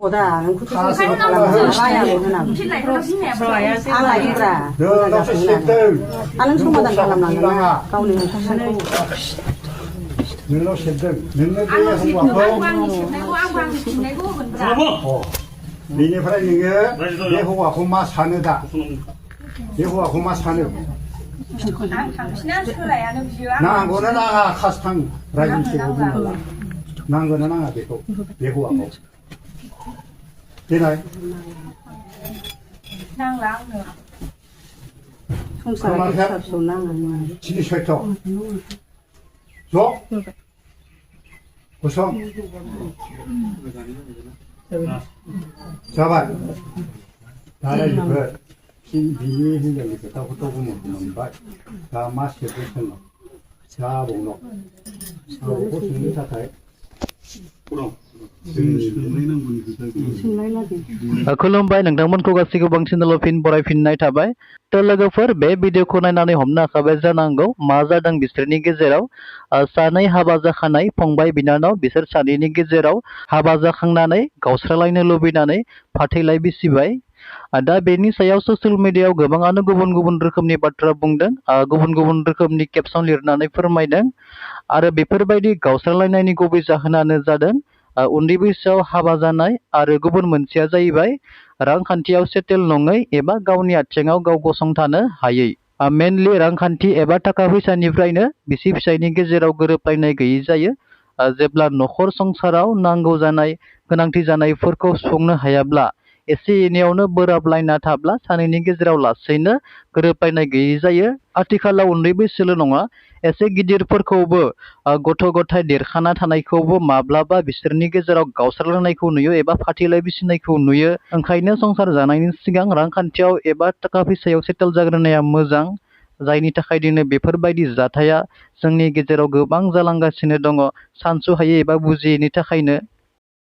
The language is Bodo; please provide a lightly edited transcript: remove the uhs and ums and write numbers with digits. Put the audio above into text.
보다 가서 아는 소마단 갈라나 가오는 너는 сед등 너는 대해 홍보하고 니네 프라이닝에 예호와 고마 사느다 예호와 고마 사느 나한거는 나가 카스탕 라이딩 치고 나한거는 나가 되고 예호하고 되나요? 송사가 소낭 지리 셔터 줘? 고성 자발 다른 그 비니 흔들리 그 타고 또 보면 봐. 다 마스크 벗는 거. 자 보노. 하고 숨는 사태. 그럼 खुलुमबाय नोंथांमोनखौ गासैखौबो आं चेनेलाव फिन बरायफिननाय थाबाय तो लोगोफोर बे भिडिअखौ नायनानै हमनो हाखाबाय जानांगौ मा जादों बिसोरनि गेजेराव सानै हाबा जाखानाय फंबाय बिनानाव बिसोर सानैनि गेजेराव हाबा जाखांनानै गावस्रालायनो लुबैनानै फाथैलाय बिसिबाय दा बेनि सायाव ससियेल मिडियायाव गोबाङानो गुबुन गुबुन रोखोमनि बाथ्रा बुंदों गुबुन गुबुन रोखोमनि केपसन लिरनानै फोरमायदों आरो बेफोरबायदि गावस्रालायनायनि गुबै जाहोनानो जादों उन्दै बैसोआव हाबा जानाय आरो गुबुन मोनसेया जाहैबाय रांखान्थियाव सेटेल नङै एबा गावनि आथिङाव गाव गसंथानो हायै मेनलि रांखान्थि एबा थाखा फैसानिफ्रायनो बिसि फिसायनि गेजेराव गोरोबलायनाय गैयै जायो जेब्ला नखर संसाराव नांगौ जानाय गोनांथि जानायफोरखौ सुफुंनो हायाब्ला एसे एनैयावनो बोराबलायना थाब्ला सानैनि गेजेराव लासैनो गोरोबलायनाय गैयै जायो आथिखालाव उन्दै बैसोल' नङा एसे गिदिरफोरखौबो गथ' गथाय देरखाना थानायखौबो माब्लाबा बिसोरनि गेजेराव गावस्रालायनायखौ नुयो एबा फाथैलाय बिसिनायखौ नुयो ओंखायनो संसार जानायनि सिगां रांखान्थियाव एबा थाखा फैसायाव सेटेल जाग्रोनाया मोजां जायनि थाखाय दिनै बेफोरबायदि जाथाया जोंनि गेजेराव गोबां जालांगासिनो दङ सानस'हायै एबा बुजियैनि थाखायनो